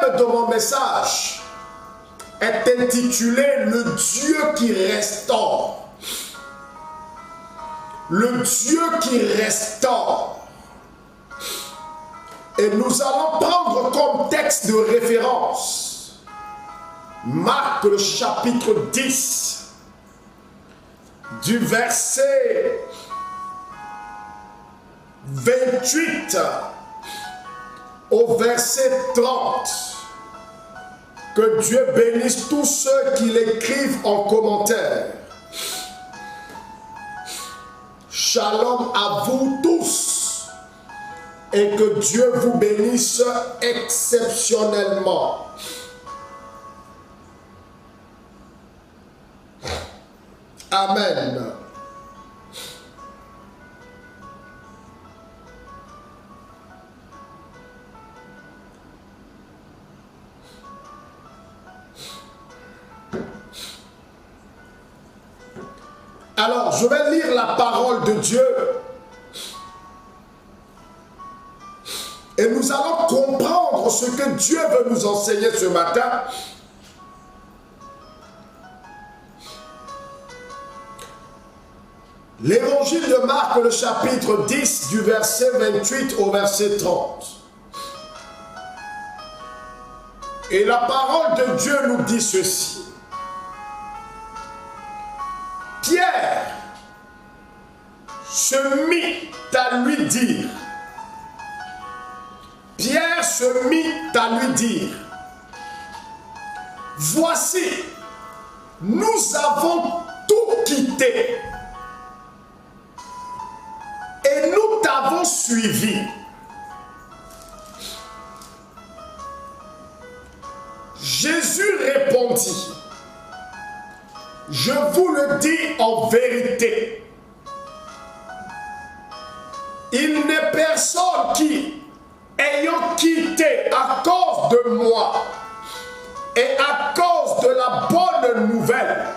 thème de mon message est intitulé « Le Dieu qui restaure ». Le Dieu qui restaure. Et nous allons prendre comme texte de référence Marc le chapitre 10 du verset 28 au verset 30. Que Dieu bénisse tous ceux qui l'écrivent en commentaire. Shalom à vous tous et que Dieu vous bénisse exceptionnellement. Amen. Alors, je vais lire la parole de Dieu et nous allons comprendre ce que Dieu veut nous enseigner ce matin. L'évangile de Marc, le chapitre 10, du verset 28 au verset 30. Et la parole de Dieu nous dit ceci. Pierre se mit à lui dire. Pierre se mit à lui dire. Voici, nous avons tout quitté. Et nous t'avons suivi. Jésus répondit. Je vous le dis en vérité, il n'est personne qui, ayant quitté à cause de moi et à cause de la bonne nouvelle,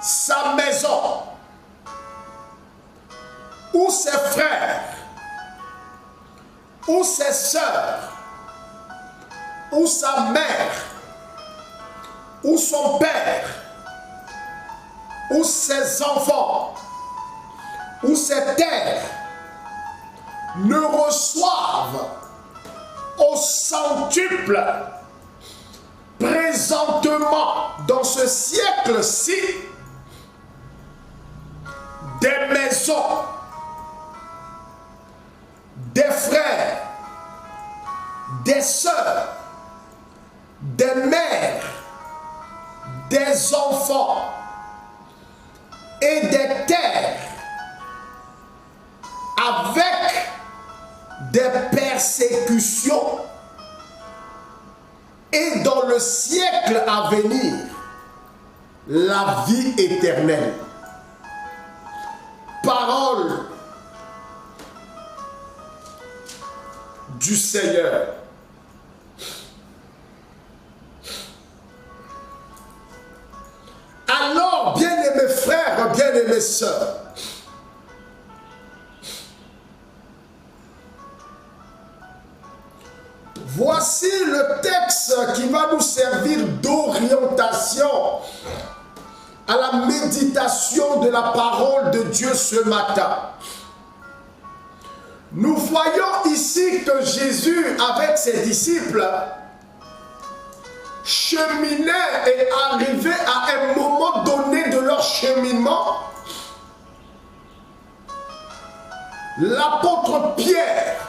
sa maison, ou ses frères, ou ses sœurs, ou sa mère, ou son père, ou ses enfants, ou ses terres, ne reçoivent au centuple présentement dans ce siècle-ci des maisons, des frères, des sœurs, des mères, des enfants et des terres avec des persécutions et dans le siècle à venir la vie éternelle. Parole du Seigneur. Alors, bien-aimés frères, bien-aimés sœurs, voici le texte qui va nous servir d'orientation à la méditation de la parole de Dieu ce matin. Nous voyons ici que Jésus, avec ses disciples, cheminait et arrivait à un moment donné de leur cheminement. L'apôtre Pierre,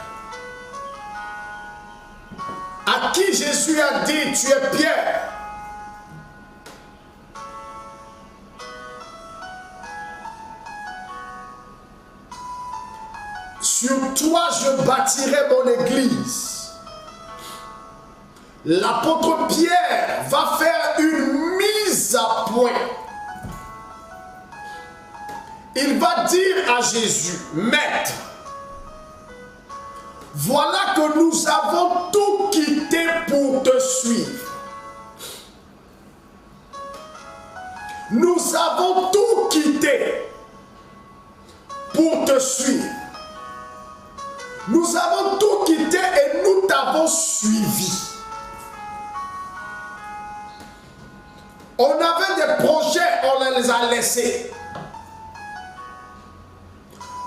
à qui Jésus a dit, tu es Pierre, sur toi je bâtirai mon église. L'apôtre Pierre va faire une mise à point. Il va dire à Jésus, Maître, voilà que nous avons tout quitté pour te suivre. Nous avons tout quitté pour te suivre. Nous avons tout quitté et nous t'avons suivi. On avait des projets, on les a laissés.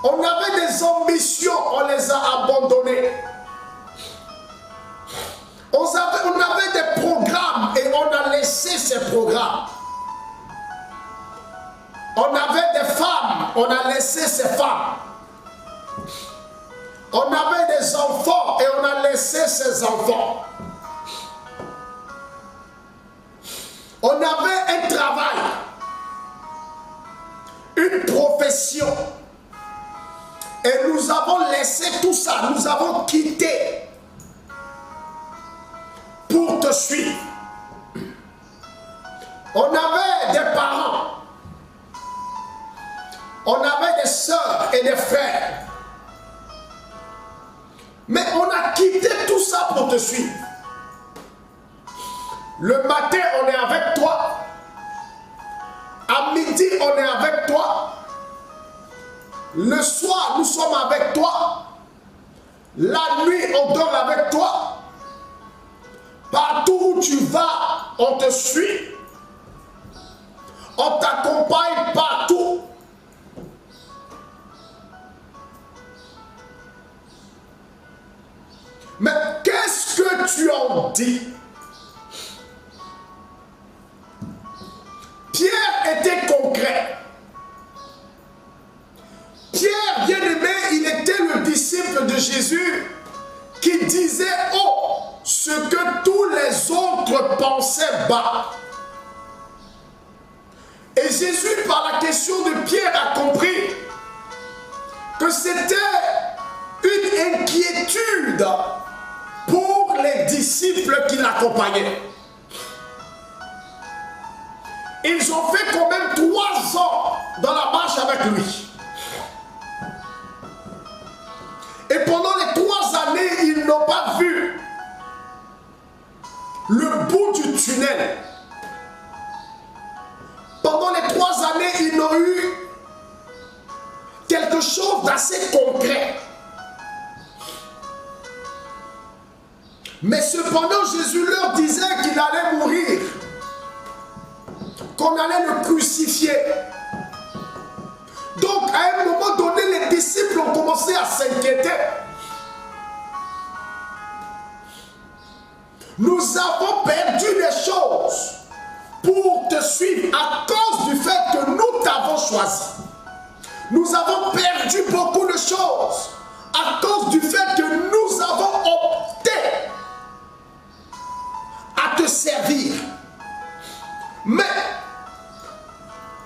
On avait des ambitions, on les a abandonnées. On avait des programmes et on a laissé ces programmes. On avait des femmes, on a laissé ces femmes. On avait des enfants et on a laissé ces enfants. On avait un travail, une profession. Et nous avons laissé tout ça, nous avons quitté pour te suivre. On avait des parents, on avait des sœurs et des frères. Mais on a quitté tout ça pour te suivre. Le matin, on est avec toi. À midi, on est avec toi. Le soir, nous sommes avec toi. La nuit, on dort avec toi. Partout où tu vas, on te suit. On t'accompagne partout. Mais qu'est-ce que tu en dis? Pierre était concret. Pierre, bien-aimé, il était le disciple de Jésus qui disait haut ce que tous les autres pensaient bas. Et Jésus, par la question de Pierre, a compris que c'était une inquiétude pour les disciples qui l'accompagnaient. Ils ont fait quand même 3 ans dans la marche avec lui. Et pendant les 3 années, ils n'ont pas vu le bout du tunnel. Pendant les 3 années, ils n'ont eu quelque chose d'assez concret. Mais cependant, Jésus leur disait qu'il allait mourir, qu'on allait le crucifier. Donc, à un moment donné, les disciples ont commencé à s'inquiéter. Nous avons perdu des choses pour te suivre à cause du fait que nous t'avons choisi. Nous avons perdu beaucoup de choses à cause du fait que nous avons opté à te servir. Mais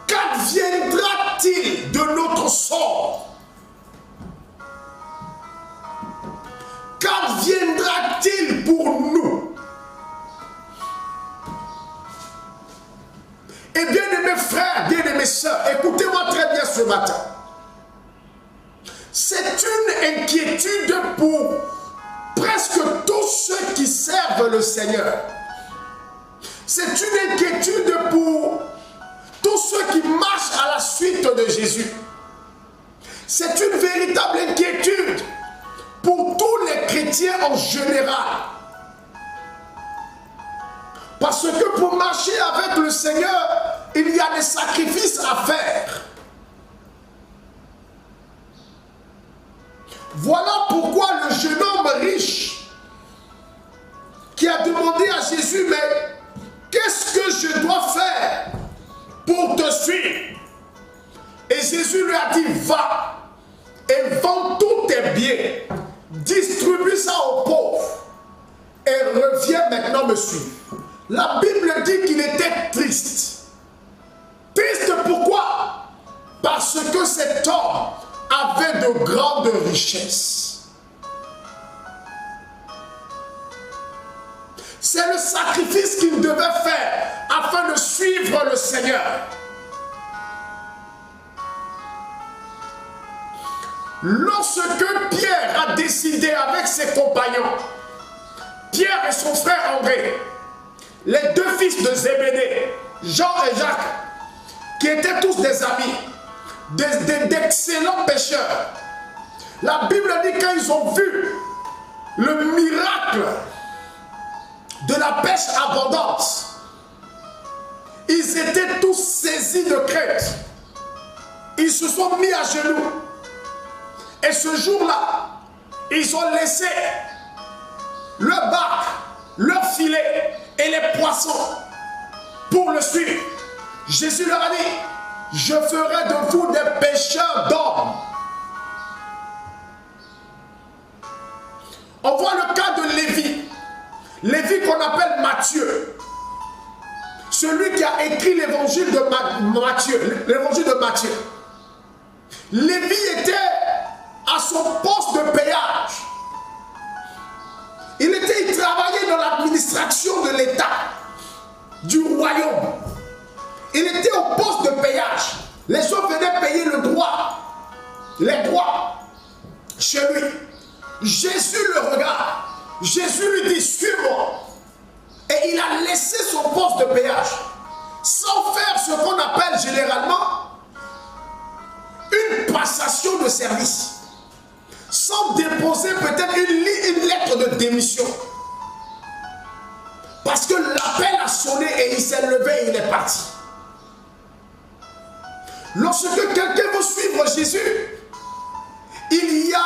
qu'adviendra-t-il de notre sort? Qu'adviendra-t-il pour nous? Et bien aimés frères, bien aimés sœurs, écoutez-moi très bien ce matin. C'est une inquiétude pour presque tous ceux qui servent le Seigneur. C'est une inquiétude pour tous ceux qui marchent à la suite de Jésus. C'est une véritable inquiétude pour tous les chrétiens en général. Parce que pour marcher avec le Seigneur, il y a des sacrifices à faire. Voilà pourquoi le jeune homme riche qui a demandé à Jésus, mais qu'est-ce que je dois faire pour te suivre? Et Jésus lui a dit, va et vends tous tes biens, distribue ça aux pauvres et reviens maintenant me suivre. La Bible dit qu'il était triste. Triste pourquoi? Parce que cet homme avait de grandes richesses. C'est le sacrifice qu'il devait faire afin de suivre le Seigneur. Lorsque Pierre a décidé avec ses compagnons, Pierre et son frère André, les 2 fils de Zébédée, Jean et Jacques, qui étaient tous des amis, d'excellents pêcheurs, La Bible dit quand ils ont vu le miracle de la pêche abondante, ils étaient tous saisis de crainte. Ils se sont mis à genoux. Et ce jour-là, ils ont laissé leur barque, leur filet et les poissons pour le suivre. Jésus leur a dit, je ferai de vous des pêcheurs d'hommes. On voit le cas de Lévi. Lévi qu'on appelle Matthieu. Celui qui a écrit l'évangile de Matthieu. L'évangile de Matthieu. Lévi était à son poste de péage. Il travaillait dans l'administration de l'État, du royaume. Il était au poste de péage. Les gens venaient payer le droit, les droits chez lui. Jésus le regarde. Jésus lui dit, suis-moi. Et il a laissé son poste de péage sans faire ce qu'on appelle généralement une passation de service, sans déposer peut-être une lettre de démission. Parce que l'appel a sonné et il s'est levé et il est parti. Lorsque quelqu'un veut suivre Jésus, il y a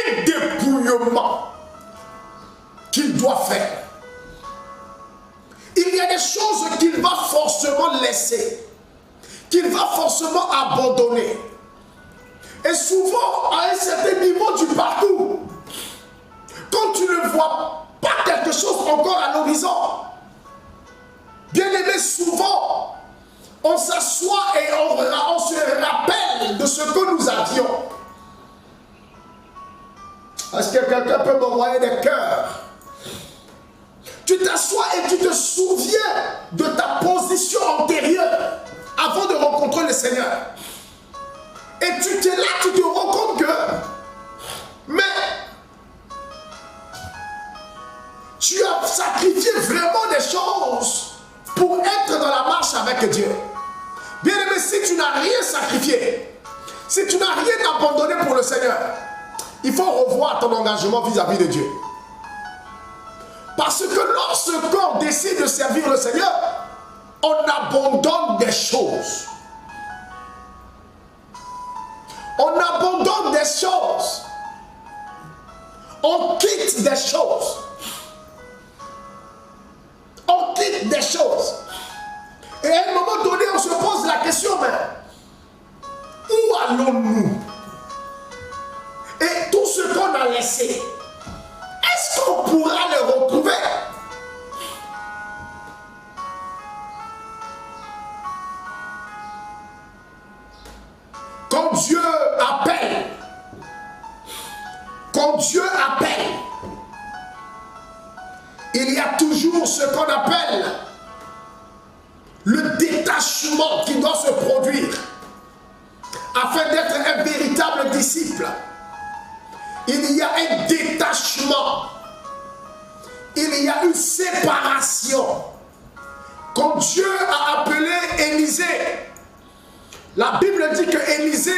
un dépouillement qu'il doit faire. Il y a des choses qu'il va forcément laisser, qu'il va forcément abandonner. Et souvent, à un certain niveau du parcours, quand tu ne vois pas quelque chose encore à l'horizon, bien aimé, souvent, on s'assoit et on se rappelle de ce que nous avions. Est-ce que quelqu'un peut m'envoyer des cœurs? Tu t'assois et tu te souviens de ta position antérieure avant de rencontrer le Seigneur. Et tu es là, tu te rends compte que, mais tu as sacrifié vraiment des choses pour être dans la marche avec Dieu. Bien aimé, si tu n'as rien sacrifié, si tu n'as rien abandonné pour le Seigneur, il faut revoir ton engagement vis-à-vis de Dieu. Parce que lorsqu'on décide de servir le Seigneur, on abandonne des choses. On abandonne des choses. On quitte des choses. On quitte des choses. Et à un moment donné, on se pose la question, mais où allons-nous? Et tout ce qu'on a laissé, est-ce qu'on pourra le retrouver? Quand Dieu appelle, il y a toujours ce qu'on appelle le détachement qui doit se produire afin d'être un véritable disciple. Il y a un détachement, il y a une séparation. Quand Dieu a appelé Élisée, la Bible dit que Élisée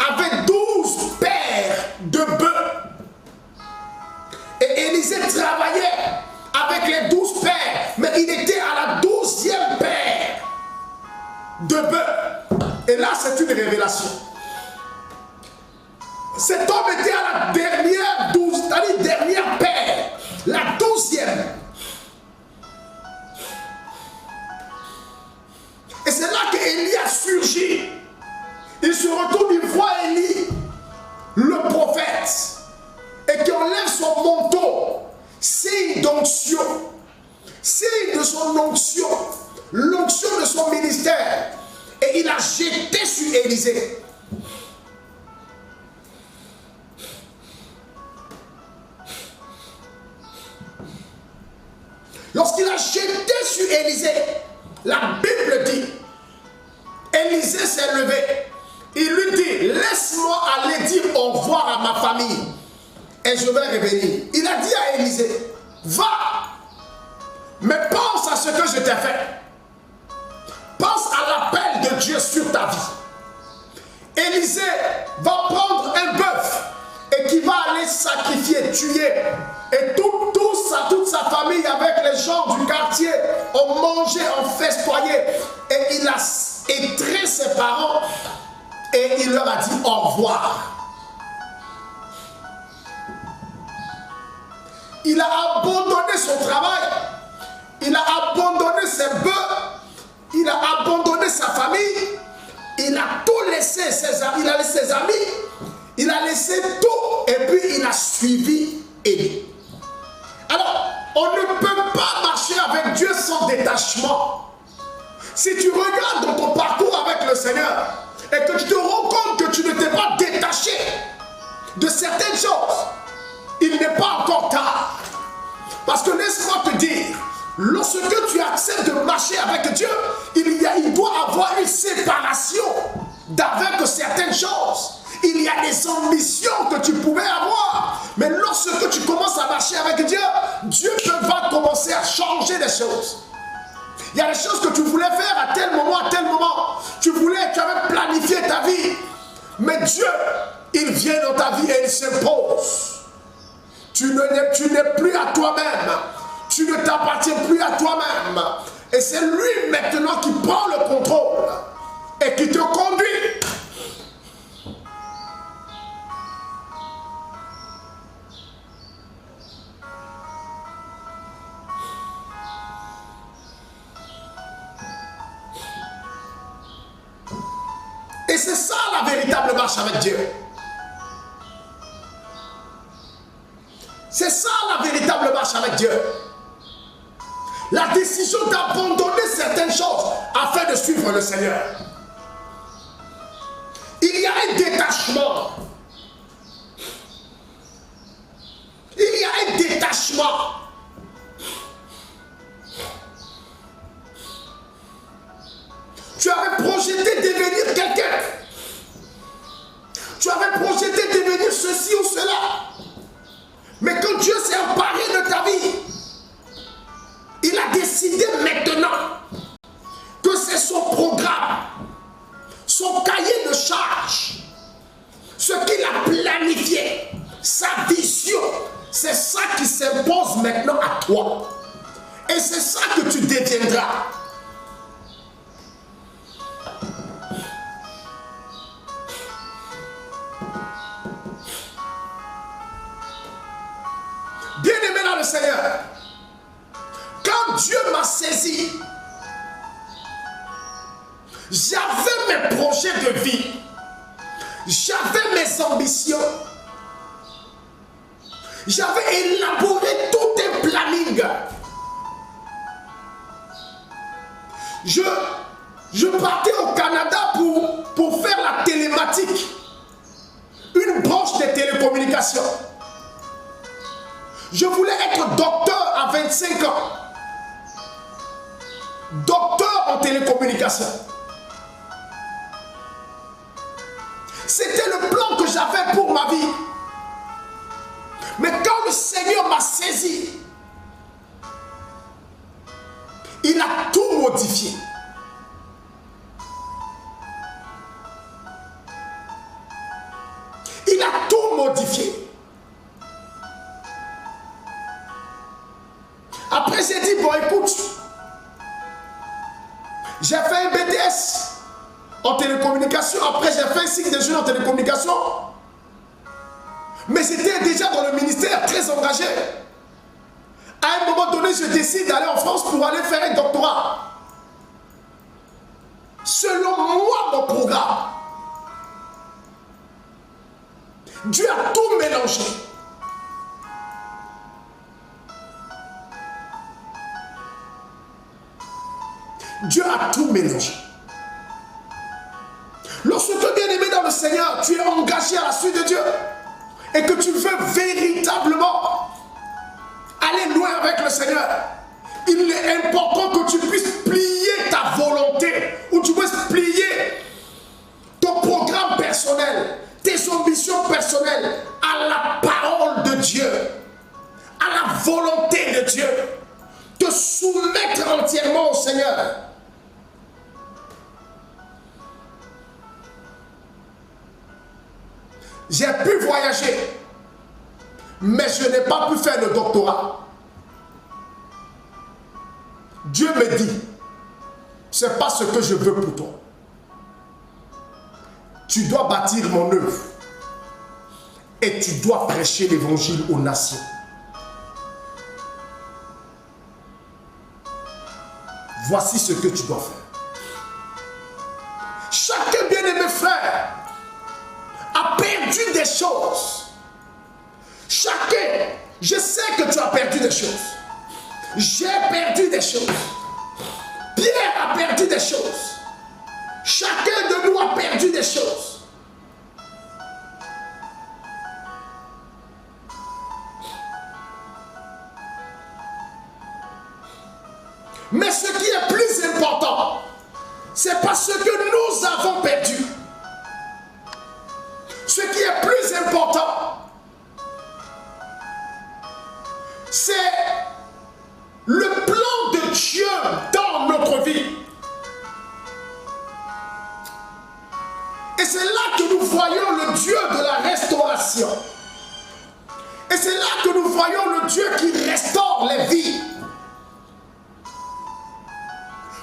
avait 12 paires de bœufs. Et Élisée travaillait avec les 12 paires, mais il était à la 12e paire de bœufs. Et là, c'est une révélation. Cet homme était à la dernière paire, la 12e. Et c'est là qu'Élie a surgi. Il se retourne, il voit Élie, le prophète, et qui enlève son manteau, signe d'onction, signe de son onction, l'onction de son ministère, et il a jeté sur Élisée. Lorsqu'il a jeté sur Élisée, la Bible dit, Élisée s'est levé. Il lui dit, laisse-moi aller dire au revoir à ma famille et je vais revenir. Il a dit à Élisée, va, mais pense à ce que je t'ai fait. Pense à l'appel de Dieu sur ta vie. Élisée va prendre un bœuf et qui va aller sacrifier, tuer. Et toute sa famille avec les gens du quartier ont mangé, ont festoyé. Et il a étreint ses parents et il leur a dit au revoir. Il a abandonné son travail, il a abandonné ses bœufs, il a abandonné sa famille, il a tout laissé, il a laissé ses amis, il a laissé tout et puis il a suivi Élie. Alors, on ne peut pas marcher avec Dieu sans détachement. Si tu regardes dans ton parcours avec le Seigneur et que tu te rends compte que tu ne t'es pas détaché de certaines choses, il n'est pas encore tard. Parce que laisse-moi te dire, lorsque tu acceptes de marcher avec Dieu, il doit avoir une séparation d'avec certaines choses. Il y a des ambitions que tu pouvais avoir. Mais lorsque tu commences à marcher avec Dieu, Dieu va commencer à changer les choses. Il y a des choses que tu voulais faire à tel moment, à tel moment. Tu avais planifié ta vie. Mais Dieu, il vient dans ta vie et il s'impose. Tu n'es plus à toi-même. Tu ne t'appartiens plus à toi-même. Et c'est lui maintenant qui prend le contrôle et qui te conduit. Et c'est ça la véritable marche avec Dieu. C'est ça la véritable marche avec Dieu. La décision d'abandonner certaines choses afin de suivre le Seigneur. Il y a un détachement. Il y a un détachement. Tu avais projeté devenir quelqu'un. Tu avais projeté devenir ceci ou cela. Mais quand Dieu s'est emparé de ta vie, il a décidé maintenant que c'est son programme, son cahier de charge, ce qu'il a planifié, sa vision, c'est ça qui s'impose maintenant à toi. Et c'est ça que tu deviendras. Bien-aimé dans le Seigneur, quand Dieu m'a saisi, j'avais mes projets de vie, j'avais mes ambitions, j'avais élaboré tout un planning. Je partais au Canada pour faire la télématique, une branche des télécommunications. Je voulais être docteur à 25 ans. Docteur en télécommunication. C'était le plan que j'avais pour ma vie. Mais quand le Seigneur m'a saisi, il a tout modifié. Il a tout modifié. Après, j'ai dit, bon, écoute, j'ai fait un BTS en télécommunication. Après, j'ai fait un cycle de jeunes en télécommunication. Mais j'étais déjà dans le ministère très engagé. À un moment donné, je décide d'aller en France pour aller faire un doctorat. Selon moi, mon programme. Dieu a tout mélangé. Dieu a tout mélangé. Lorsque tu es bien aimé dans le Seigneur, tu es engagé à la suite de Dieu et que tu veux véritablement aller loin avec le Seigneur, il est important que tu puisses plier ta volonté ou tu puisses plier ton programme personnel, tes ambitions personnelles à la parole de Dieu, à la volonté de Dieu. Te soumettre entièrement au Seigneur. J'ai pu voyager, mais je n'ai pas pu faire le doctorat. Dieu me dit, ce n'est pas ce que je veux pour toi. Tu dois bâtir mon œuvre et tu dois prêcher l'évangile aux nations. Voici ce que tu dois faire. Chacun bien-aimé frère a perdu des choses. Chacun, je sais que tu as perdu des choses. J'ai perdu des choses. Pierre a perdu des choses. Chacun de nous a perdu des choses. Mais ce qui est plus important, c'est pas ce que nous avons perdu. Ce qui est plus important, c'est le plan de Dieu dans notre vie. Et c'est là que nous voyons le Dieu de la restauration. Et c'est là que nous voyons le Dieu qui restaure les vies.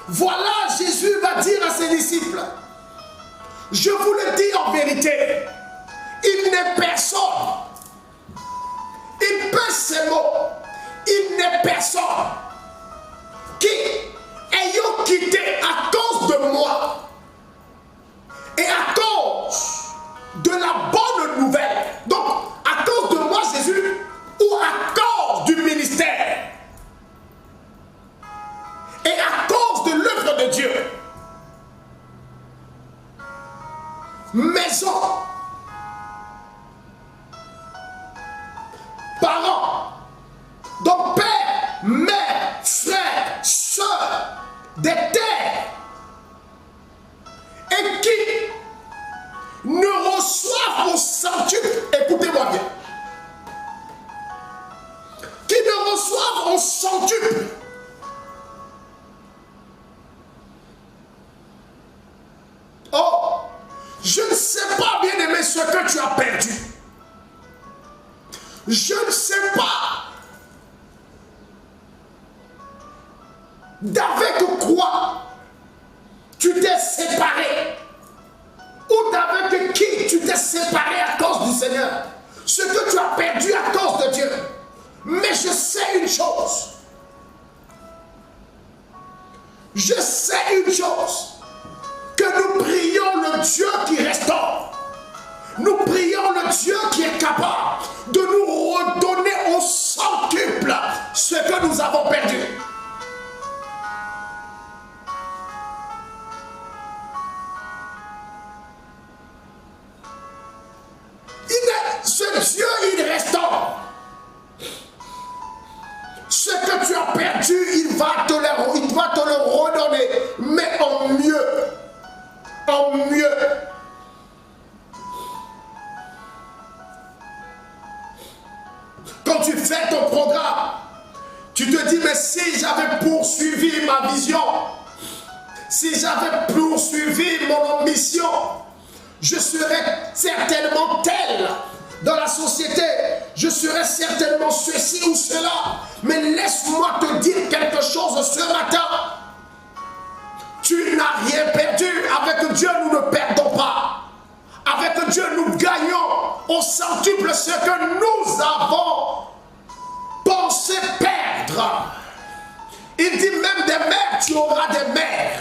Voilà, Jésus va dire à ses disciples, je vous le dis en vérité, il n'est personne, il pèse ses mots, il n'est personne qui, ayant quitté à cause de moi et à cause de la bonne nouvelle, donc à cause de moi Jésus, ou à cause du ministère, et à cause de l'œuvre de Dieu, maison, parents, donc père, mère, frère, soeur, des terres, et qui ne reçoivent au centuple, écoutez-moi bien, qui ne reçoivent au centuple oh, je ne sais pas, bien-aimé, ce que tu as perdu. Je ne sais pas d'avec quoi tu t'es séparé ou d'avec qui tu t'es séparé à cause du Seigneur. Ce que tu as perdu à cause de Dieu. Mais je sais une chose. Je sais une chose. Que nous prions le Dieu qui restaure. Nous prions le Dieu qui est capable de nous redonner au centuple ce que nous avons perdu. Ce Dieu, il restaure. Ce que tu as perdu, il va te le redonner, mais en mieux. En mieux. Quand tu fais ton programme, tu te dis, mais si j'avais poursuivi ma vision, si j'avais poursuivi mon ambition, je serais certainement tel dans la société, je serais certainement ceci ou cela. Mais laisse-moi te dire quelque chose ce matin. Tu n'as rien perdu. Avec Dieu, nous ne perdons pas. Avec Dieu, nous gagnons au centuple ce que nous avons pensé perdre. Il dit même des mères, tu auras des mères.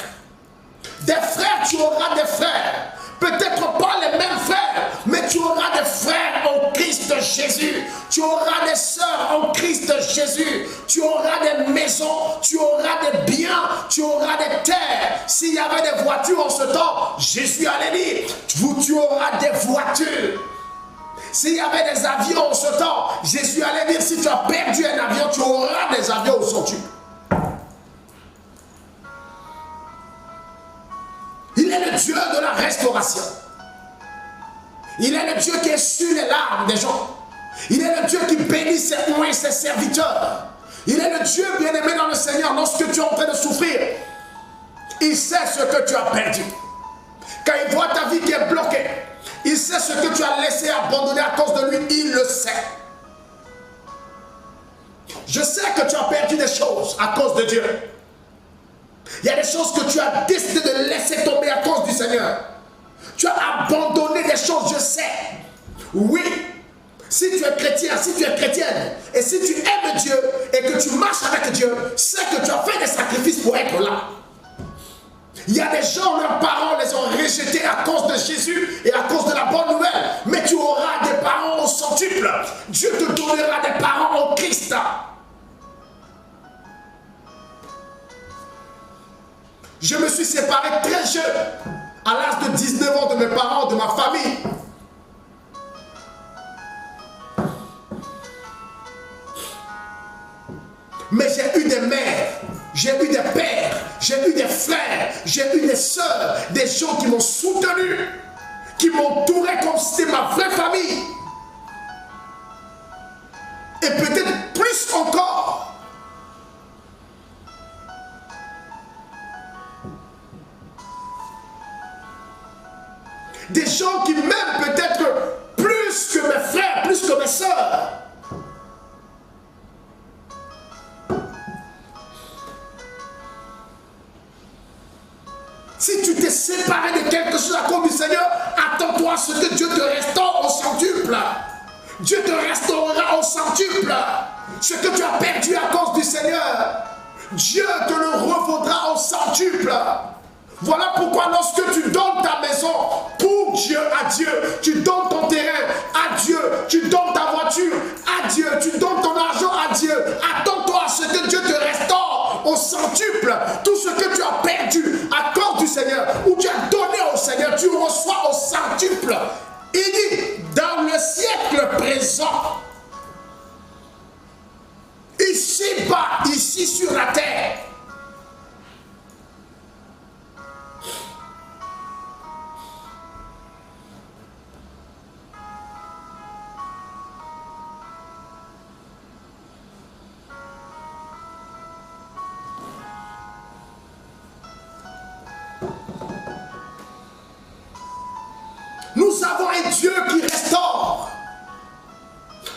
Des frères, tu auras des frères. Peut-être pas les mêmes frères, mais tu auras des frères en Christ Jésus. Tu auras des sœurs en Christ Jésus. Tu auras des maisons, tu auras des biens, tu auras des terres. S'il y avait des voitures en ce temps, Jésus allait dire, tu auras des voitures. S'il y avait des avions en ce temps, Jésus allait dire, si tu as perdu un avion, tu auras des avions au centuple. Il est le Dieu de la restauration. Il est le Dieu qui essuie les larmes des gens. Il est le Dieu qui bénit ses serviteurs. Il est le Dieu bien-aimé dans le Seigneur. Lorsque tu es en train de souffrir, il sait ce que tu as perdu. Quand il voit ta vie qui est bloquée, Il sait ce que tu as laissé abandonner à cause de lui. Il le sait. Je sais que tu as perdu des choses à cause de Dieu. Il y a des choses que tu as décidé de laisser tomber à cause du Seigneur. Tu as abandonné des choses, je sais. Oui, si tu es chrétien, si tu es chrétienne, et si tu aimes Dieu et que tu marches avec Dieu, c'est que tu as fait des sacrifices pour être là. Il y a des gens, leurs parents les ont rejetés à cause de Jésus et à cause de la bonne nouvelle. Mais tu auras des parents au centuple. Dieu te donnera des parents en Christ. Je me suis séparé très jeune, à l'âge de 19 ans, de mes parents, de ma famille. Mais j'ai eu des mères, j'ai eu des pères, j'ai eu des frères, j'ai eu des sœurs, des gens qui m'ont soutenu, qui m'entouraient comme si c'était ma vraie famille. Et peut-être plus encore. Des gens qui m'aiment peut-être plus que mes frères, plus que mes sœurs. Si tu t'es séparé de quelque chose à cause du Seigneur, attends-toi à ce que Dieu te restaure au centuple. Dieu te restaurera au centuple. Ce que tu as perdu à cause du Seigneur, Dieu te le revaudra au centuple. Voilà pourquoi lorsque tu donnes ta maison pour Dieu, à Dieu, tu donnes ton terrain à Dieu, tu donnes ta voiture à Dieu, tu donnes ton argent à Dieu, attends-toi à ce que Dieu te restaure au centuple. Tout ce que tu as perdu à cause du Seigneur, ou tu as donné au Seigneur, tu reçois au centuple. Il dit, dans le siècle présent, ici-bas, ici sur la terre, nous avons un Dieu qui restaure.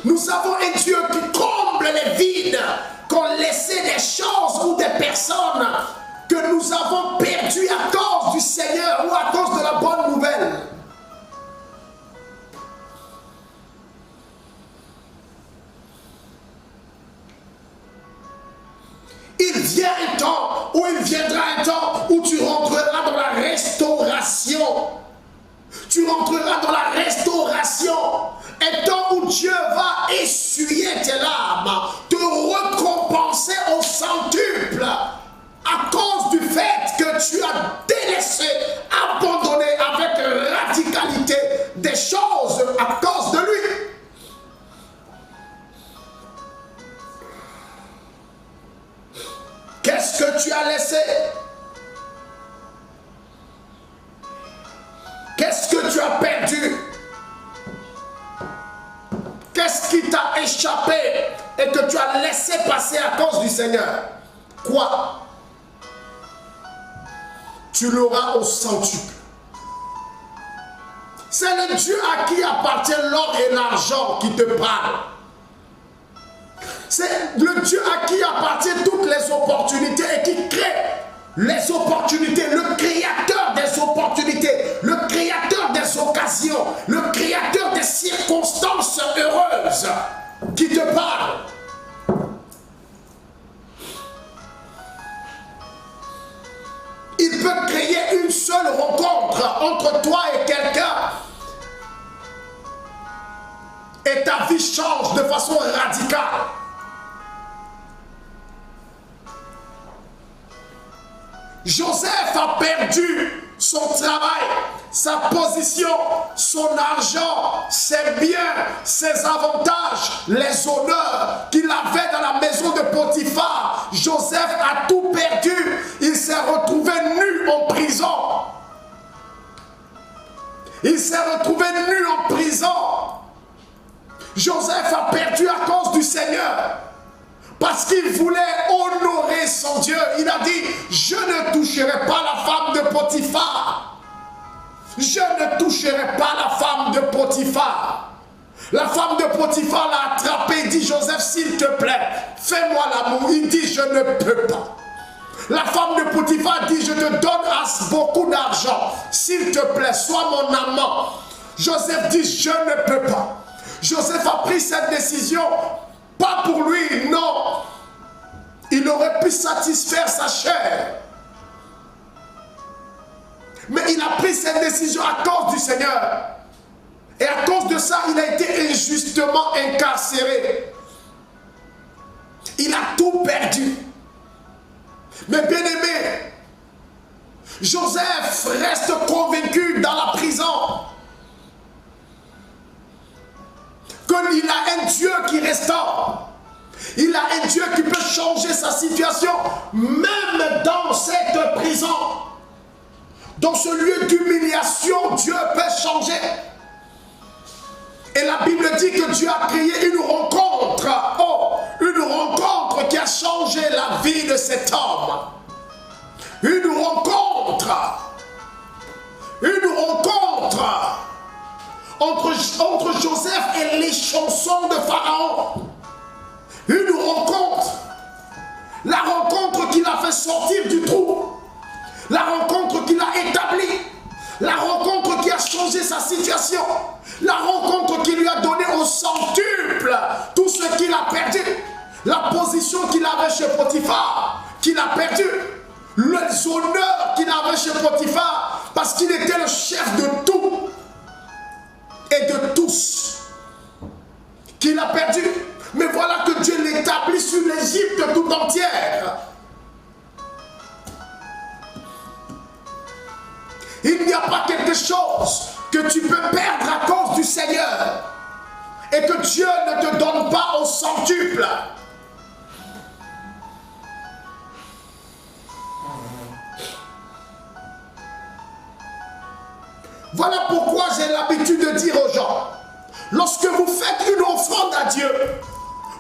Nous avons un Dieu qui comble les vides qu'ont laissé des choses ou des personnes que nous avons perdues à cause du Seigneur ou à cause de la bonne nouvelle. Il vient un temps, ou il viendra un temps où tu rentreras dans la restauration. Tu rentreras dans la restauration. Un temps où Dieu va essuyer tes larmes, te récompenser au centuple à cause du fait que tu as délaissé, abandonné avec radicalité des choses à cause de lui. Qu'est-ce que tu as laissé? Qu'est-ce que tu as perdu? Qu'est-ce qui t'a échappé et que tu as laissé passer à cause du Seigneur? Quoi? Tu l'auras au centuple. C'est le Dieu à qui appartient l'or et l'argent qui te parle. C'est le Dieu à qui appartiennent toutes les opportunités et qui crée les opportunités, le créateur des opportunités, le créateur des occasions, le créateur des circonstances heureuses qui te parle. Il peut créer une seule rencontre entre toi et quelqu'un et ta vie change de façon radicale. Joseph a perdu son travail, sa position, son argent, ses biens, ses avantages, les honneurs qu'il avait dans la maison de Potiphar. Joseph a tout perdu. Il s'est retrouvé nu en prison. Il s'est retrouvé nu en prison. Joseph a perdu à cause du Seigneur. Parce qu'il voulait honorer son Dieu. Il a dit, je ne toucherai pas la femme de Potiphar. Je ne toucherai pas la femme de Potiphar. La femme de Potiphar l'a attrapé et dit, Joseph, s'il te plaît, fais-moi l'amour. Il dit, je ne peux pas. La femme de Potiphar dit, je te donne beaucoup d'argent. S'il te plaît, sois mon amant. Joseph dit, je ne peux pas. Joseph a pris cette décision, pas pour lui, non. Il aurait pu satisfaire sa chair. Mais il a pris cette décision à cause du Seigneur. Et à cause de ça, il a été injustement incarcéré. Il a tout perdu. Mais bien aimé, Joseph reste convaincu dans la prison qu'il a un Dieu qui restaure. Il a un Dieu qui peut changer sa situation, même dans cette prison. Dans ce lieu d'humiliation, Dieu peut changer. Et la Bible dit que Dieu a créé une rencontre. Oh, une rencontre qui a changé la vie de cet homme. Une rencontre. Une rencontre entre Joseph et les chansons de Pharaon. Une rencontre. La rencontre qui l'a fait sortir du trou. La rencontre qui l'a établi. La rencontre qui a changé sa situation. La rencontre qui lui a donné au centuple tout ce qu'il a perdu. La position qu'il avait chez Potiphar, qu'il a perdu. Les honneurs qu'il avait chez Potiphar, parce qu'il était le chef de tout et de tous, qu'il a perdu. Mais voilà que Dieu l'établit sur l'Égypte tout entière. Il n'y a pas quelque chose que tu peux perdre à cause du Seigneur et que Dieu ne te donne pas au centuple. Voilà pourquoi j'ai l'habitude de dire aux gens, lorsque vous faites une offrande à Dieu,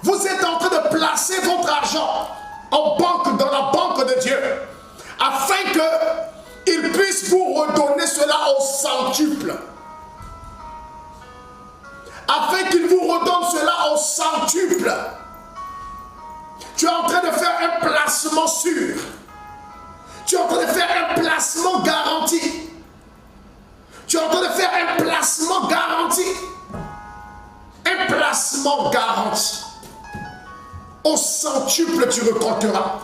vous êtes en train de placer votre argent en banque, dans la banque de Dieu, afin qu'il puisse vous redonner cela au centuple. Afin qu'il vous redonne cela au centuple. Tu es en train de faire un placement sûr. Tu es en train de faire un placement garanti. Tu es en train de faire un placement garanti. Un placement garanti. Au centuple, tu récolteras.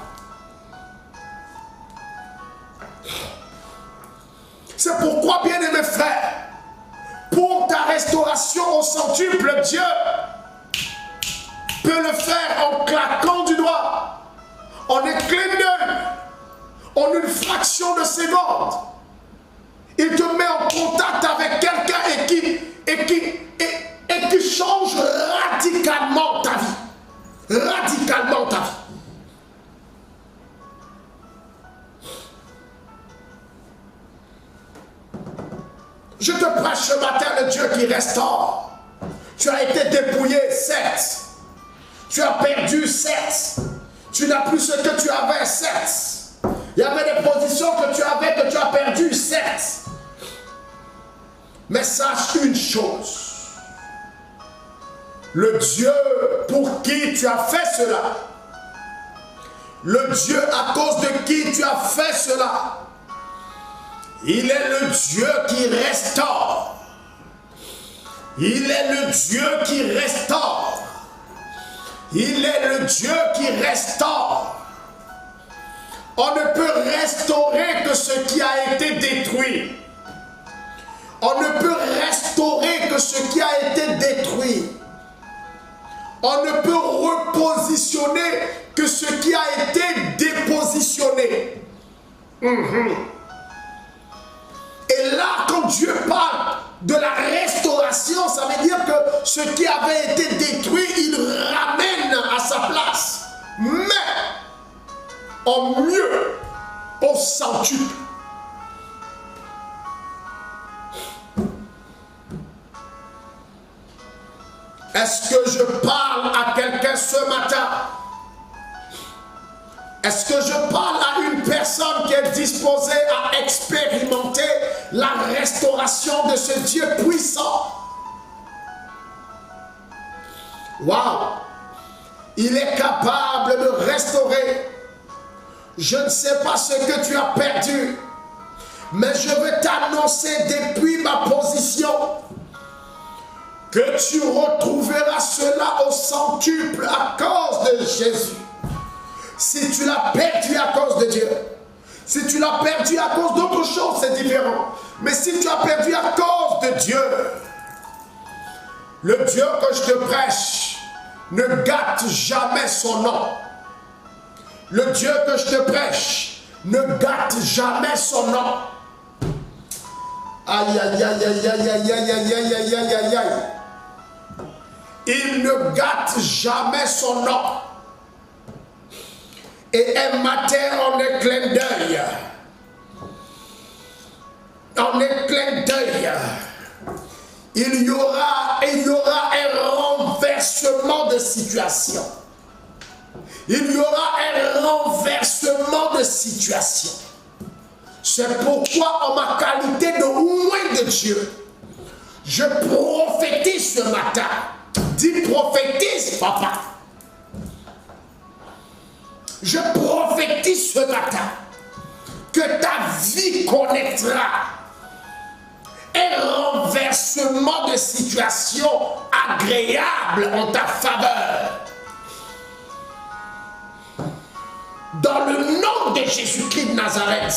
C'est pourquoi, bien-aimés frères, pour ta restauration au centuple, Dieu peut le faire en claquant du doigt, en un clin d'œil, en une fraction de seconde. Il te met en contact avec quelqu'un et qui change radicalement ta vie. Radicalement ta vie. Je te prêche ce matin le Dieu qui restaure. Tu as été dépouillé, certes. Tu as perdu, certes. Tu n'as plus ce que tu avais, certes. Il y avait des positions que tu avais, que tu as perdues, certes. Mais sache une chose. Le Dieu pour qui tu as fait cela, le Dieu à cause de qui tu as fait cela, il est le Dieu qui restaure. Il est le Dieu qui restaure. Il est le Dieu qui restaure. On ne peut restaurer que ce qui a été détruit. On ne peut restaurer que ce qui a été détruit. On ne peut repositionner que ce qui a été dépositionné. Et là, quand Dieu parle de la restauration, ça veut dire que ce qui avait été détruit, il ramène à sa place. Mais en mieux, au centuple. Est-ce que je parle à quelqu'un ce matin? Est-ce que je parle à une personne qui est disposée à expérimenter la restauration de ce Dieu puissant? Waouh! Il est capable de restaurer. Je ne sais pas ce que tu as perdu, mais je veux t'annoncer depuis ma position que tu retrouveras cela au centuple à cause de Jésus. Si tu l'as perdu à cause de Dieu, si tu l'as perdu à cause d'autre chose, c'est différent. Mais si tu as perdu à cause de Dieu, le Dieu que je te prêche ne gâte jamais son nom. Le Dieu que je te prêche ne gâte jamais son nom. Aïe, aïe, aïe, aïe, aïe, aïe, aïe, aïe, aïe, aïe, aïe, aïe, aïe. Il ne gâte jamais son nom. Et un matin, en un clin d'œil, il y aura un renversement de situation. Il y aura un renversement de situation. C'est pourquoi, en ma qualité de loin de Dieu, je prophétise ce matin. Dis prophétise, papa. Je prophétise ce matin que ta vie connaîtra un renversement de situation agréable en ta faveur. Dans le nom de Jésus-Christ de Nazareth,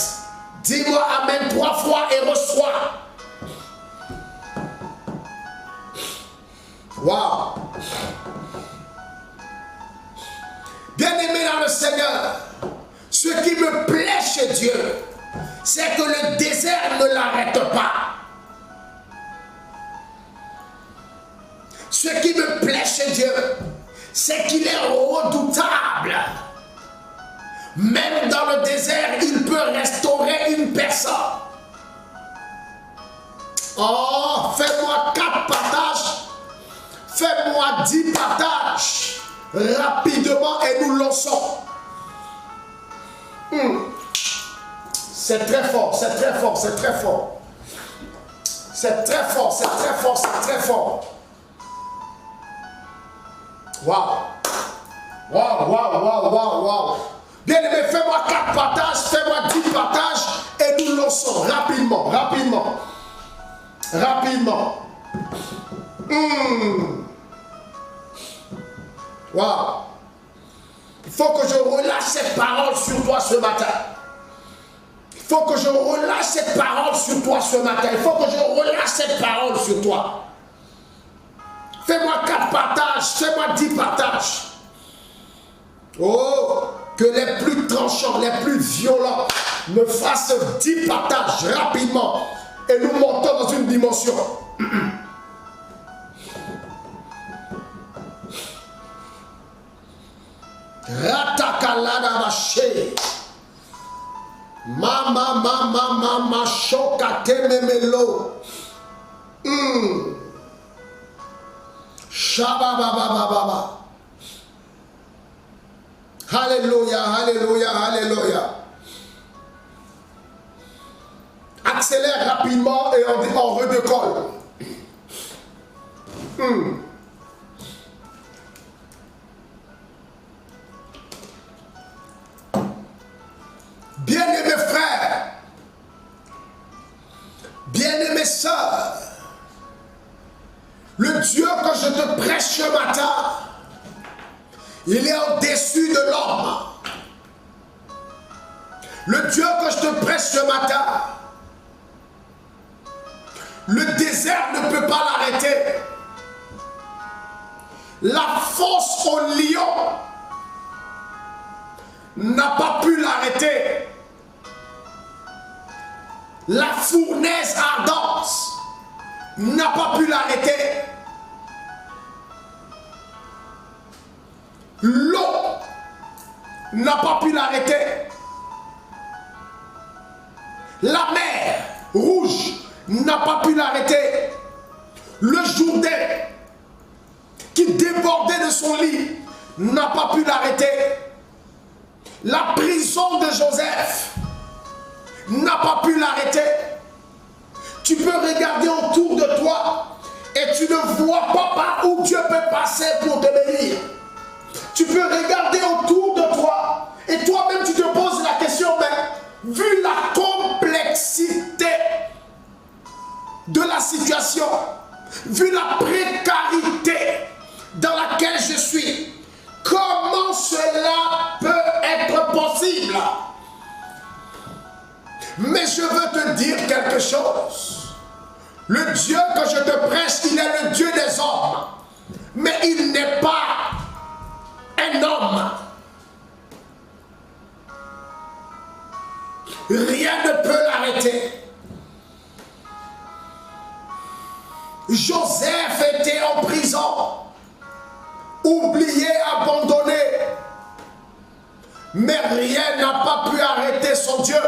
dis-moi Amen 3 fois et reçois. Waouh! Bien-aimé dans le Seigneur, ce qui me plaît chez Dieu, c'est que le désert ne l'arrête pas. Ce qui me plaît chez Dieu, c'est qu'il est redoutable. Même dans le désert, il peut restaurer une personne. Oh, fais-moi 4 partages. Fais-moi 10 partages. Rapidement et nous lançons. C'est très fort, c'est très fort, c'est très fort. C'est très fort, c'est très fort, c'est très fort. Waouh. Waouh, waouh, waouh, waouh, waouh. Bien aimé, fais-moi 4 partages, fais-moi 10 partages et nous lançons rapidement, rapidement. Rapidement. Waouh. Il faut que je relâche cette parole sur toi ce matin. Il faut que je relâche cette parole sur toi ce matin. Il faut que je relâche cette parole sur toi. Fais-moi 4 partages, fais-moi 10 partages. Oh, que les plus tranchants, les plus violents me fassent 10 partages rapidement. Et nous montons dans une dimension. Ratakalada vaché. Mama shokate memelo. Shabababababa. Alléluia, alléluia, alléluia. Accélère rapidement et on redécolle. Bien-aimés frères, bien-aimés sœurs, le Dieu que je te prêche ce matin, il est au-dessus de l'homme. Le Dieu que je te prêche ce matin, le désert ne peut pas l'arrêter. La fosse au lion n'a pas pu l'arrêter. La fournaise ardente n'a pas pu l'arrêter. L'eau n'a pas pu l'arrêter. La mer rouge n'a pas pu l'arrêter. Le Jourdain qui débordait de son lit n'a pas pu l'arrêter. La prison de Joseph n'a pas pu l'arrêter. Tu peux regarder autour de toi et tu ne vois pas par où Dieu peut passer pour te bénir. Tu peux regarder autour de toi et toi-même tu te poses la question, mais vu la complexité de la situation, vu la précarité dans laquelle je suis, comment cela peut être possible? Mais je veux te dire quelque chose. Le Dieu que je te prêche, il est le Dieu des hommes. Mais il n'est pas un homme. Rien ne peut l'arrêter. Joseph était en prison, oublié, abandonné. Mais rien n'a pas pu arrêter son Dieu.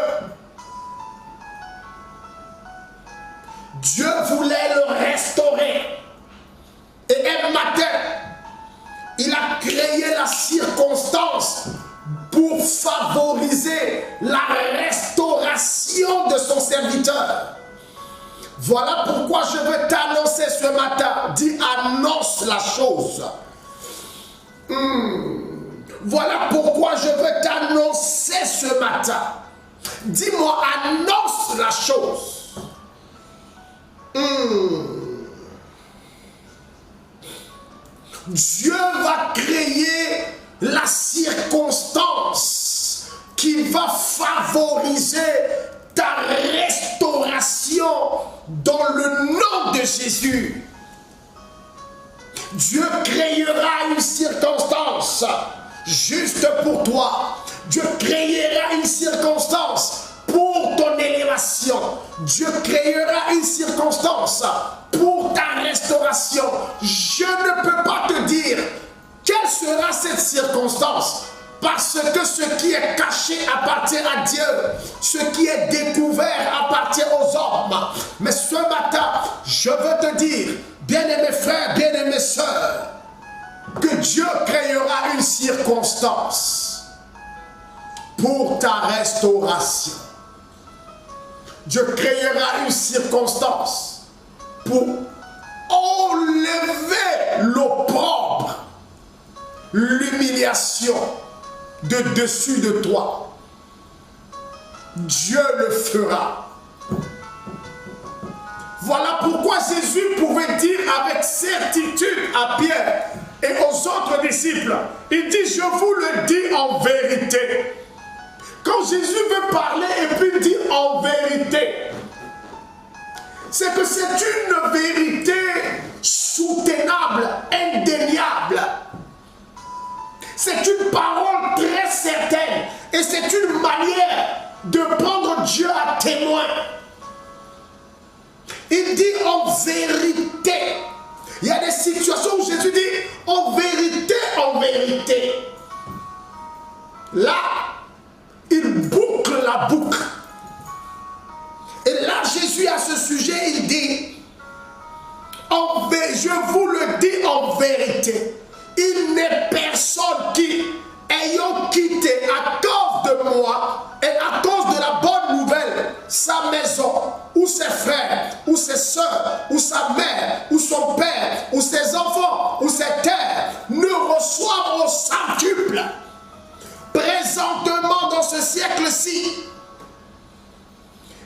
Dieu voulait le restaurer. Et un matin, il a créé la circonstance pour favoriser la restauration de son serviteur. Voilà pourquoi je veux t'annoncer ce matin. Dis, annonce la chose. Voilà pourquoi je veux t'annoncer ce matin. Dis-moi, annonce la chose. Dieu va créer la circonstance qui va favoriser ta restauration dans le nom de Jésus. Dieu créera une circonstance juste pour toi. Dieu créera une circonstance pour ton élévation. Dieu créera une circonstance pour ta restauration. Je ne peux pas te dire quelle sera cette circonstance, parce que ce qui est caché appartient à Dieu. Ce qui est découvert appartient aux hommes. Mais ce matin, je veux te dire, bien-aimés frères, bien-aimées sœurs, que Dieu créera une circonstance pour ta restauration. Dieu créera une circonstance pour enlever l'opprobre, l'humiliation de dessus de toi. Dieu le fera. Voilà pourquoi Jésus pouvait dire avec certitude à Pierre et aux autres disciples, il dit, je vous le dis en vérité. Quand Jésus veut parler et puis dire en vérité, c'est que c'est une vérité soutenable, indéniable. C'est une parole très certaine et c'est une manière de prendre Dieu à témoin. Il dit en vérité. Il y a des situations où Jésus dit en vérité, en vérité. Là, il boucle la boucle. Et là, Jésus, à ce sujet, il dit, je vous le dis en vérité, il n'est personne qui, ayant quitté à cause de moi et à cause de la bonne nouvelle, sa maison, ou ses frères, ou ses soeurs, ou sa mère, ou son père, ou ses enfants, ou ses terres, ne reçoivent au centuple. Présentement dans ce siècle-ci.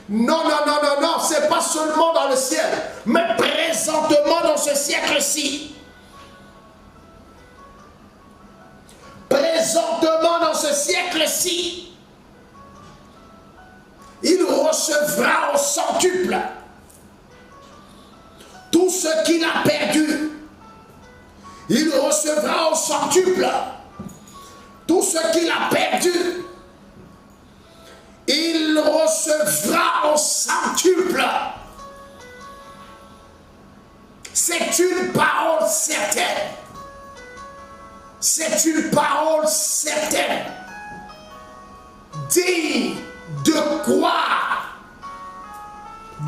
Non, non, non, non, non, c'est pas seulement dans le ciel, mais présentement dans ce siècle-ci. Présentement dans ce siècle-ci, il recevra au centuple tout ce qu'il a perdu. Il recevra au centuple tout ce qu'il a perdu. Il recevra au centuple. C'est une parole certaine. C'est une parole certaine. Digne de quoi?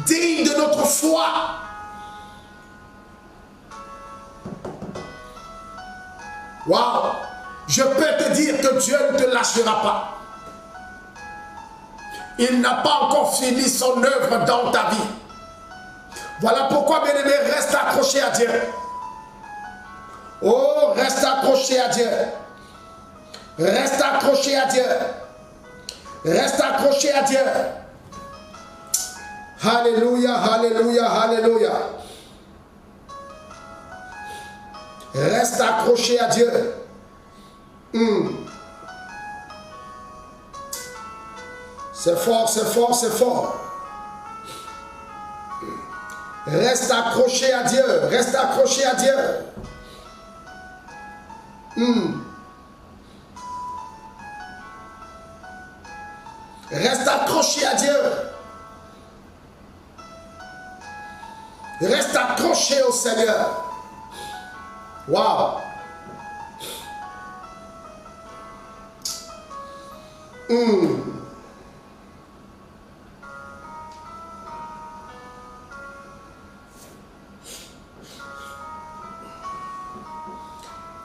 Digne de notre foi. Waouh! je peux te dire que Dieu ne te lâchera pas. Il n'a pas encore fini son œuvre dans ta vie. Voilà pourquoi, bien-aimé, reste accroché à Dieu. Oh, reste accroché à Dieu. Reste accroché à Dieu. Reste accroché à Dieu. Alléluia, alléluia, alléluia. Reste accroché à Dieu. C'est fort, c'est fort, c'est fort. Reste accroché à Dieu. Reste accroché à Dieu. Reste accroché à Dieu. Reste accroché au Seigneur. Waouh.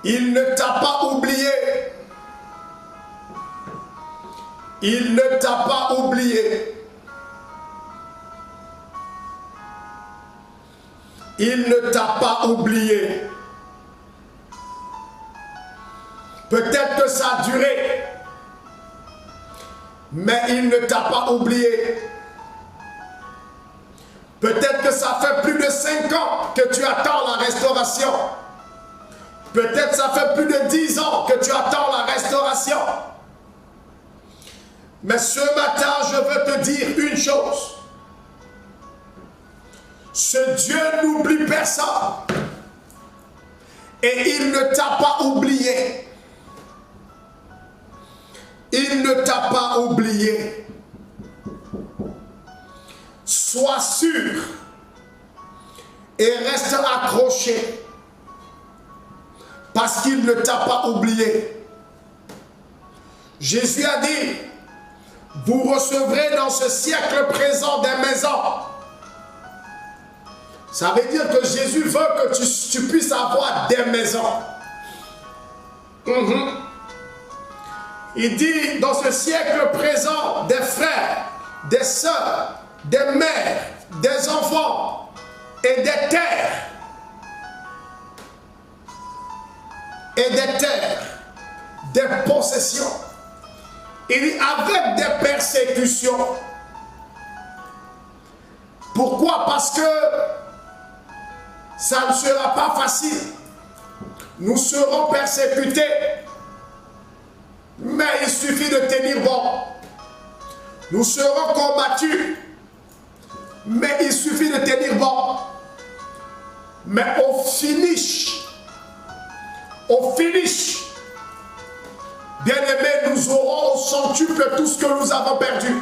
Il ne t'a pas oublié. Il ne t'a pas oublié. Il ne t'a pas oublié. Peut-être que ça a duré, mais il ne t'a pas oublié. Peut-être que ça fait plus de 5 ans que tu attends la restauration. Peut-être ça fait plus de 10 ans que tu attends la restauration. Mais ce matin, je veux te dire une chose. Ce Dieu n'oublie personne. Et il ne t'a pas oublié. Il ne t'a pas oublié. Sois sûr et reste accroché parce qu'il ne t'a pas oublié. Jésus a dit, vous recevrez dans ce siècle présent des maisons. Ça veut dire que Jésus veut que tu puisses avoir des maisons. Il dit dans ce siècle présent des frères, des sœurs, des mères, des enfants et des terres. Et des terres, des possessions. Il dit avec des persécutions. Pourquoi? Parce que ça ne sera pas facile. Nous serons persécutés. Mais il suffit de tenir bon. Nous serons combattus. Mais il suffit de tenir bon. Mais au finish, bien-aimés, nous aurons au centuple tout ce que nous avons perdu.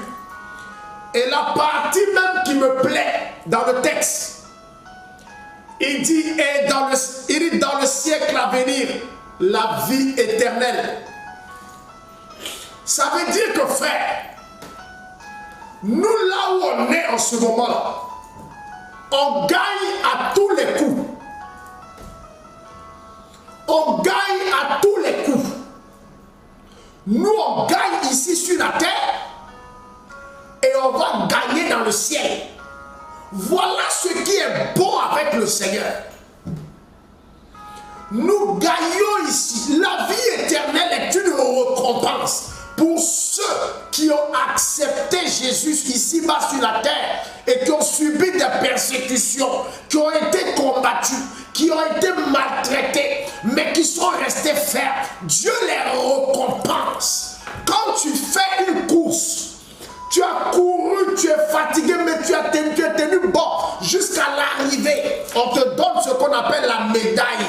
Et la partie même qui me plaît dans le texte, il dit, dans le siècle à venir, la vie éternelle. Ça veut dire que, frère, nous là où on est en ce moment-là, on gagne à tous les coups. On gagne à tous les coups. Nous, on gagne ici sur la terre et on va gagner dans le ciel. Voilà ce qui est bon avec le Seigneur. Nous gagnons ici. La vie éternelle est une récompense pour ceux qui ont accepté Jésus ici-bas sur la terre et qui ont subi des persécutions, qui ont été combattus, qui ont été maltraités, mais qui sont restés fermes. Dieu les récompense. Quand tu fais une course, tu as couru, tu es fatigué, mais tu es tenu bon jusqu'à l'arrivée. On te donne ce qu'on appelle la médaille,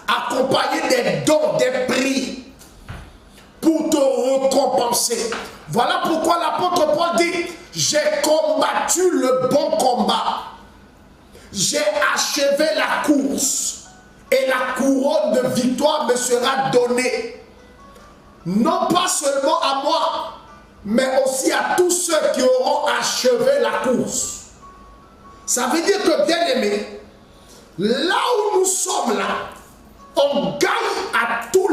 accompagnée des dons, des prix, pour te récompenser. Voilà pourquoi l'apôtre Paul dit, j'ai combattu le bon combat. J'ai achevé la course et la couronne de victoire me sera donnée. Non pas seulement à moi, mais aussi à tous ceux qui auront achevé la course. Ça veut dire que, bien aimé, là où nous sommes là, on gagne à tous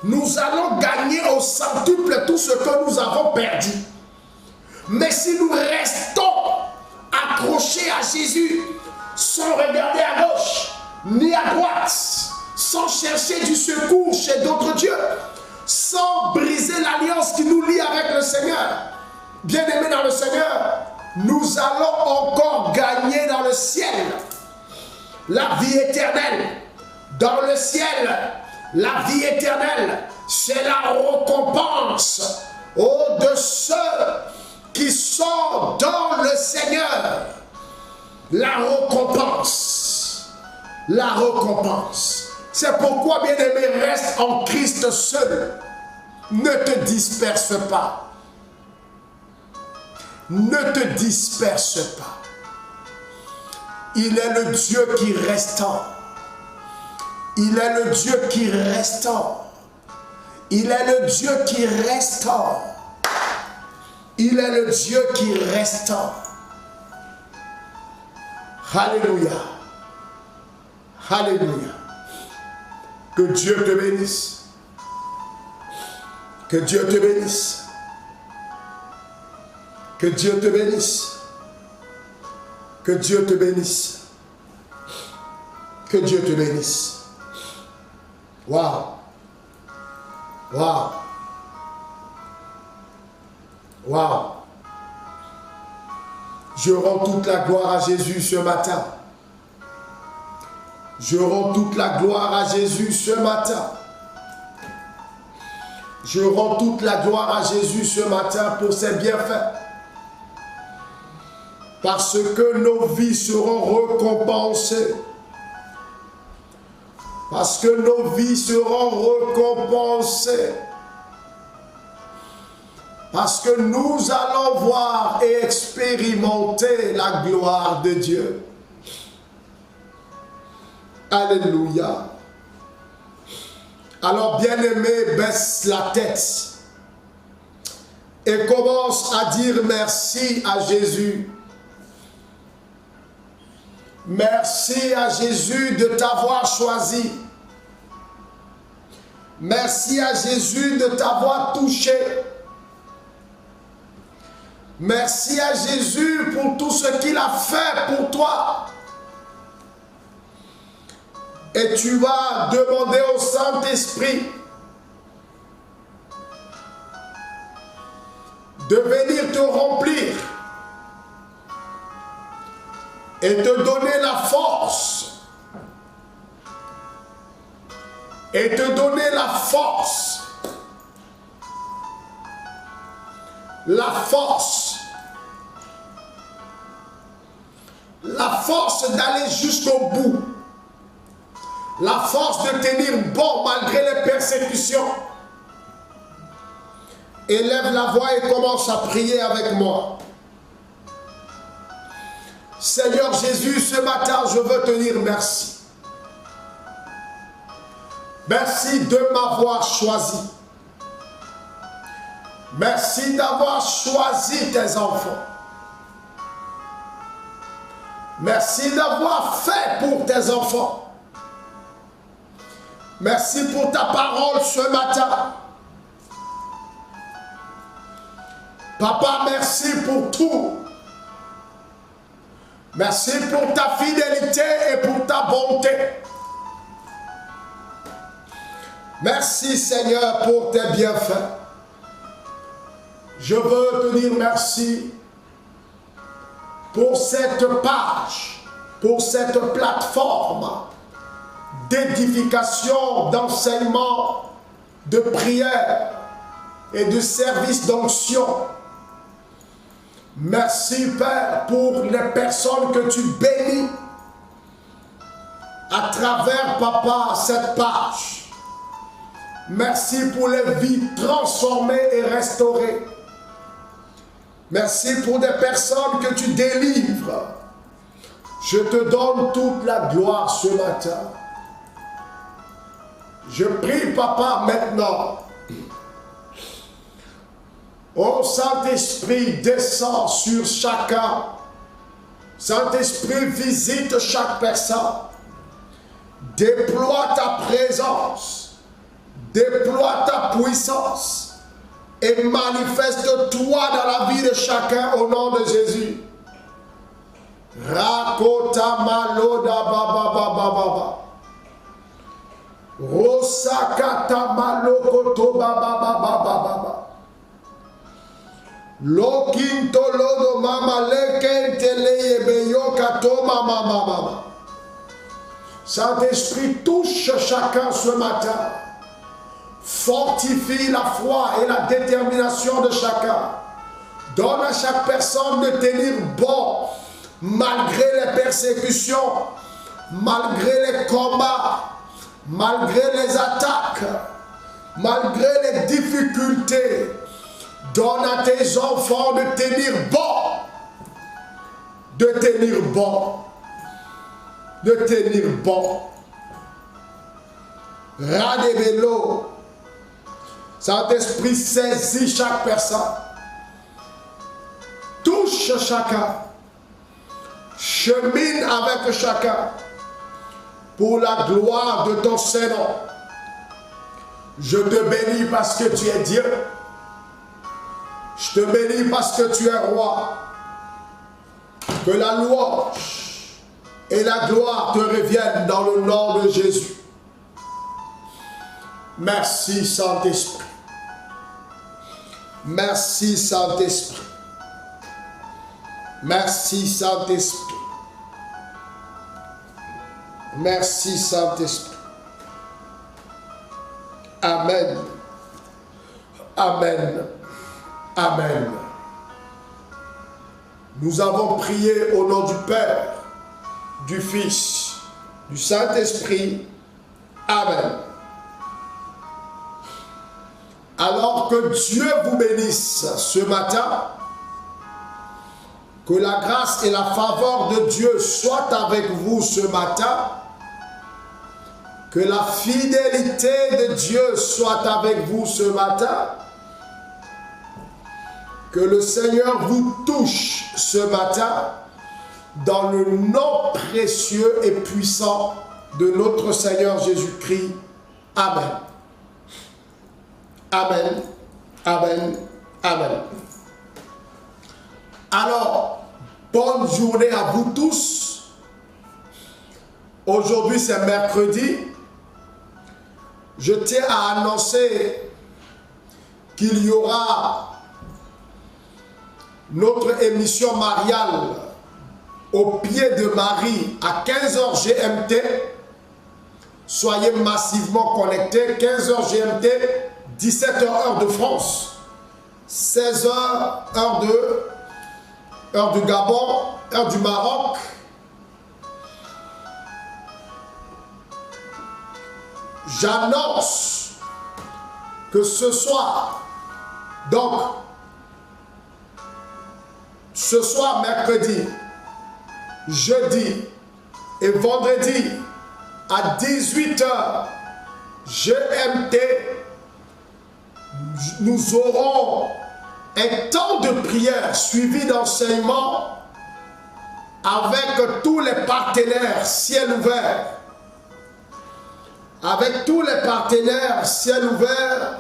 nous allons gagner au centuple tout ce que nous avons perdu. Mais si nous restons accrochés à Jésus, sans regarder à gauche ni à droite, sans chercher du secours chez d'autres dieux, sans briser l'alliance qui nous lie avec le Seigneur, bien-aimés dans le Seigneur, nous allons encore gagner dans le ciel la vie éternelle. Dans le ciel, la vie éternelle, c'est la récompense de ceux qui sont dans le Seigneur. La récompense. La récompense. C'est pourquoi, bien-aimé, reste en Christ seul. Ne te disperse pas. Ne te disperse pas. Il est le Dieu qui restaure. Il est le Dieu qui restaure. Il est le Dieu qui restaure. Il est le Dieu qui restaure. Alléluia. Alléluia. Que Dieu te bénisse. Que Dieu te bénisse. Que Dieu te bénisse. Que Dieu te bénisse. Que Dieu te bénisse. Waouh. Waouh. Waouh. Je rends toute la gloire à Jésus ce matin. Je rends toute la gloire à Jésus ce matin. Je rends toute la gloire à Jésus ce matin pour ses bienfaits. Parce que nos vies seront récompensées. Parce que nos vies seront récompensées. Parce que nous allons voir et expérimenter la gloire de Dieu. Alléluia. Alors, bien-aimé, baisse la tête et commence à dire merci à Jésus. Merci à Jésus de t'avoir choisi. Merci à Jésus de t'avoir touché. Merci à Jésus pour tout ce qu'il a fait pour toi. Et tu vas demander au Saint-Esprit de venir te remplir et te donner la force. Et te donner la force. La force. La force d'aller jusqu'au bout. La force de tenir bon malgré les persécutions. Élève la voix et commence à prier avec moi. Seigneur Jésus, ce matin, je veux te dire merci. Merci de m'avoir choisi. Merci d'avoir choisi tes enfants. Merci d'avoir fait pour tes enfants. Merci pour ta parole ce matin. Papa, merci pour tout. Merci pour ta fidélité et pour ta bonté. Merci Seigneur pour tes bienfaits. Je veux te dire merci pour cette page, pour cette plateforme d'édification, d'enseignement, de prière et de service d'onction. Merci Père pour les personnes que tu bénis à travers Papa cette page. Merci pour les vies transformées et restaurées. Merci pour des personnes que tu délivres. Je te donne toute la gloire ce matin. Je prie, Papa, maintenant. Ô Saint-Esprit, descends sur chacun. Saint-Esprit, visite chaque personne. Déploie ta présence. Déploie ta puissance et manifeste-toi dans la vie de chacun au nom de Jésus. Rakota maloda baba baba baba. Rosakata malokoto baba baba baba. Lokinto lodo mama lekentele yebeyo kato mama mama. Saint-Esprit, touche chacun ce matin. Fortifie la foi et la détermination de chacun. Donne à chaque personne de tenir bon malgré les persécutions, malgré les combats, malgré les attaques, malgré les difficultés. Donne à tes enfants de tenir bon, de tenir bon, de tenir bon. Radebelo. Saint-Esprit, saisit chaque personne. Touche chacun. Chemine avec chacun. Pour la gloire de ton Saint-Nom. Je te bénis parce que tu es Dieu. Je te bénis parce que tu es roi. Que la louange et la gloire te reviennent dans le nom de Jésus. Merci Saint-Esprit. Merci Saint-Esprit. Merci Saint-Esprit. Merci Saint-Esprit. Amen. Amen. Amen. Nous avons prié au nom du Père, du Fils, du Saint-Esprit. Amen. Alors que Dieu vous bénisse ce matin, que la grâce et la faveur de Dieu soient avec vous ce matin, que la fidélité de Dieu soit avec vous ce matin, que le Seigneur vous touche ce matin dans le nom précieux et puissant de notre Seigneur Jésus-Christ. Amen. Amen. Amen. Amen. Alors, bonne journée à vous tous. Aujourd'hui, c'est mercredi. Je tiens à annoncer qu'il y aura notre émission mariale au pied de Marie à 15h GMT. Soyez massivement connectés. 15h GMT, 17h heure de France, 16h heure du Gabon, heure du Maroc. J'annonce que ce soir, donc ce soir mercredi, jeudi et vendredi à 18h GMT, nous aurons un temps de prière suivi d'enseignement avec tous les partenaires ciel ouvert. Avec tous les partenaires ciel ouvert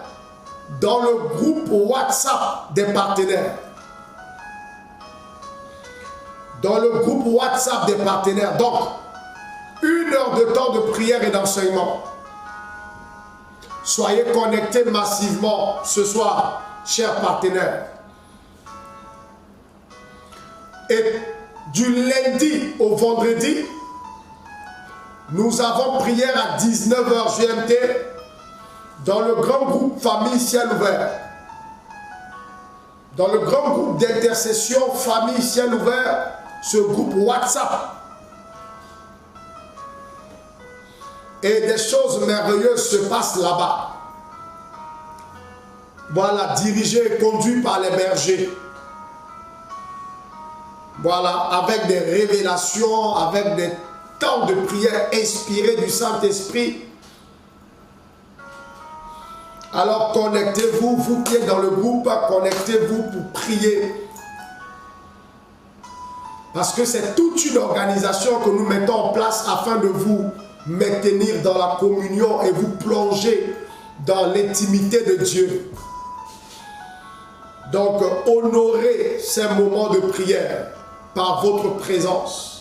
dans le groupe WhatsApp des partenaires. Dans le groupe WhatsApp des partenaires. Donc, 1 heure de temps de prière et d'enseignement. Soyez connectés massivement ce soir, chers partenaires. Et du lundi au vendredi, nous avons prière à 19h GMT dans le grand groupe Famille Ciel Ouvert. Dans le grand groupe d'intercession Famille Ciel Ouvert, ce groupe WhatsApp. Et des choses merveilleuses se passent là-bas. Voilà, dirigé et conduit par les bergers. Voilà, avec des révélations, avec des temps de prière inspirés du Saint-Esprit. Alors connectez-vous, vous qui êtes dans le groupe, connectez-vous pour prier. Parce que c'est toute une organisation que nous mettons en place afin de vous maintenir dans la communion et vous plonger dans l'intimité de Dieu. Donc, honorez ces moments de prière par votre présence.